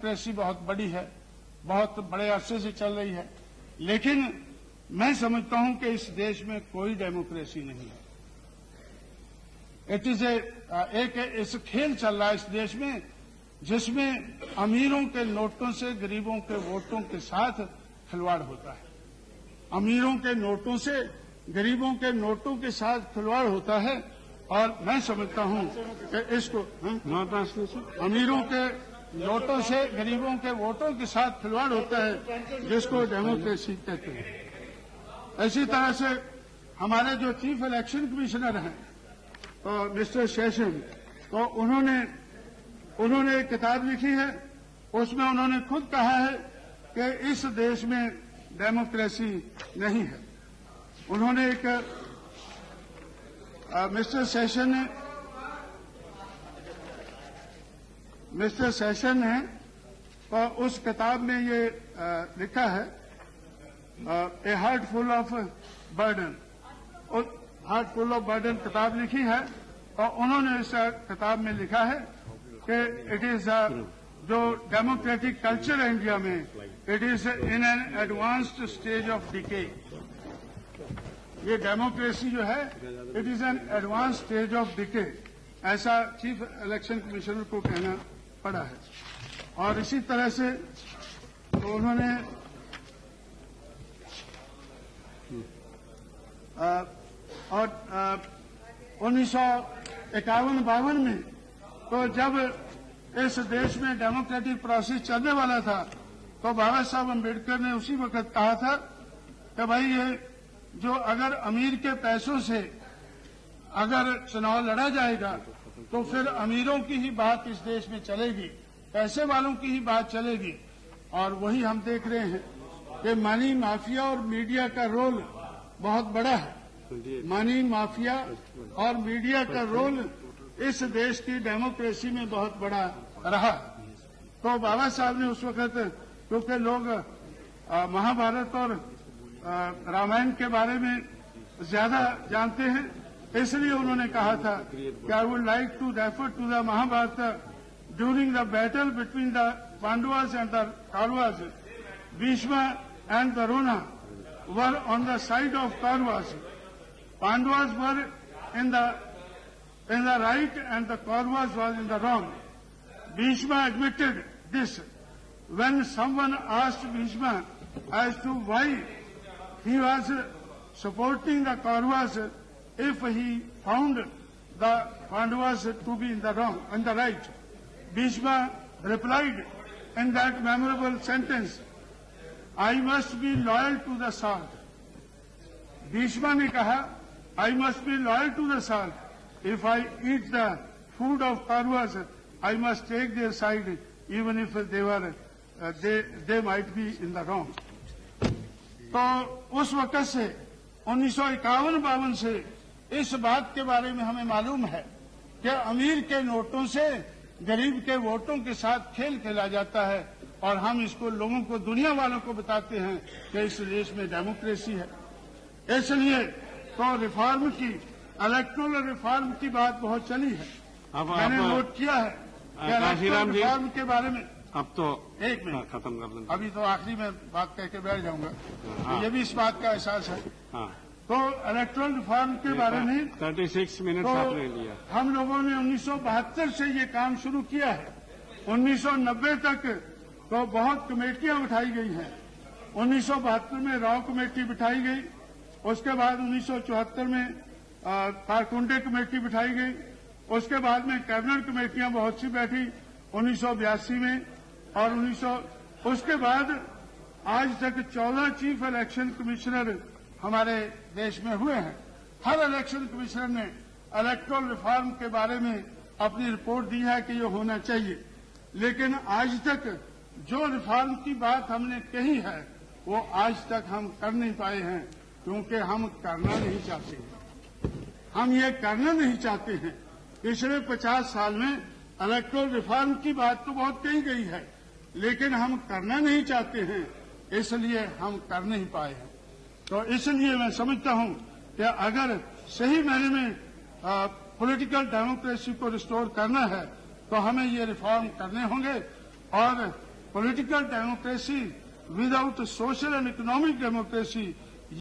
Democracy बहुत बड़ी है, बहुत बड़े अरसे से चल रही है, लेकिन मैं समझता हूं कि इस देश में कोई डेमोक्रेसी नहीं है। इट इज एक इस खेल चल रहा है इस देश में जिसमें अमीरों के नोटों से गरीबों के वोटों के साथ खिलवाड़ होता है। अमीरों के नोटों से गरीबों के नोटों के साथ खिलवाड़ होता है और मैं समझता हूं कि इसको अमीरों के नोटों से गरीबों के वोटों के साथ खिलवाड़ होता है, जिसको डेमोक्रेसी कहते हैं। इसी तरह से हमारे जो चीफ इलेक्शन कमिश्नर हैं तो मिस्टर सेशन, तो उन्होंने एक किताब लिखी है, उसमें उन्होंने खुद कहा है कि इस देश में डेमोक्रेसी नहीं है। उन्होंने एक मिस्टर सेशन ने उस किताब में ये लिखा है, ए heart full of burden, heart full of burden किताब लिखी है और उन्होंने इस किताब में लिखा है कि इट इज जो डेमोक्रेटिक कल्चर है इंडिया में, it is in an advanced stage of decay. ये डेमोक्रेसी जो है it is an advance stage of decay, ऐसा चीफ इलेक्शन कमिश्नर को कहना पड़ा है। और इसी तरह से तो उन्होंने और 1951-52 में तो जब इस देश में डेमोक्रेटिक प्रोसेस चलने वाला था तो बाबा साहब अम्बेडकर ने उसी वक्त कहा था कि भाई ये जो अगर अमीर के पैसों से अगर चुनाव लड़ा जाएगा तो फिर अमीरों की ही बात इस देश में चलेगी, पैसे वालों की ही बात चलेगी। और वही हम देख रहे हैं कि मनी माफिया और मीडिया का रोल बहुत बड़ा है। मनी माफिया और मीडिया का रोल इस देश की डेमोक्रेसी में बहुत बड़ा रहा। तो बाबा साहब ने उस वक्त, क्योंकि लोग महाभारत और रामायण के बारे में ज्यादा जानते हैं, इसलिए उन्होंने कहा था कि I would like to refer to the Mahabharata during the battle between the Pandavas and the Kauravas, Bhishma and Drona were on the side of Kauravas, Pandavas were in the right and the Kauravas was in the wrong. Bhishma admitted this when someone asked Bhishma as to why he was supporting the Kauravas if he found the Pandavas to be in the wrong and the right. Bhishma replied in that memorable sentence, I must be loyal to the sword. Bhishma ने कहा, I must be loyal to the sword. If I eat the food of Kauravas, I must take their side, even if they might be in the wrong. तो उस वक्त से 1951-52 से इस बात के बारे में हमें मालूम है कि अमीर के नोटों से गरीब के वोटों के साथ खेल खेला जाता है और हम इसको लोगों को, दुनिया वालों को बताते हैं कि इस देश में डेमोक्रेसी है। इसलिए तो रिफॉर्म की, इलेक्टोरल रिफॉर्म की बात बहुत चली है। मैंने नोट किया है कि इलेक्टोरल रिफॉर्म के बारे में, अब तो एक मिनट खत्म कर दें, अभी तो आखिरी में बात कह के बैठ जाऊंगा। तो ये भी इस बात का एहसास है। तो इलेक्टोरल रिफॉर्म के बारे में 36 मिनट तो आपने लिया। हम लोगों ने 1972 से ये काम शुरू किया है। 1990 तक तो बहुत कमेटियां उठाई गई हैं। 1972 में रॉ कमेटी बिठाई गई, उसके बाद 1974 में कारकुंडे कमेटी बिठाई गई, उसके बाद में कैबिनेट कमेटियां बहुत सी बैठी 1982 में, और उसके बाद आज तक 14 चीफ इलेक्शन कमिश्नर हमारे देश में हुए हैं। हर इलेक्शन कमिश्नर ने इलेक्टोरल रिफॉर्म के बारे में अपनी रिपोर्ट दी है कि ये होना चाहिए, लेकिन आज तक जो रिफॉर्म की बात हमने कही है वो आज तक हम कर नहीं पाए हैं, क्योंकि हम करना नहीं चाहते हैं। हम ये करना नहीं चाहते हैं। पिछले 50 साल में इलेक्टोरल रिफॉर्म की बात तो बहुत कही गई है, लेकिन हम करना नहीं चाहते हैं, इसलिए हम कर नहीं पाए हैं। तो इसलिए मैं समझता हूं कि अगर सही मायने में पॉलिटिकल डेमोक्रेसी को रिस्टोर करना है तो हमें ये रिफॉर्म करने होंगे और political democracy without social and economic democracy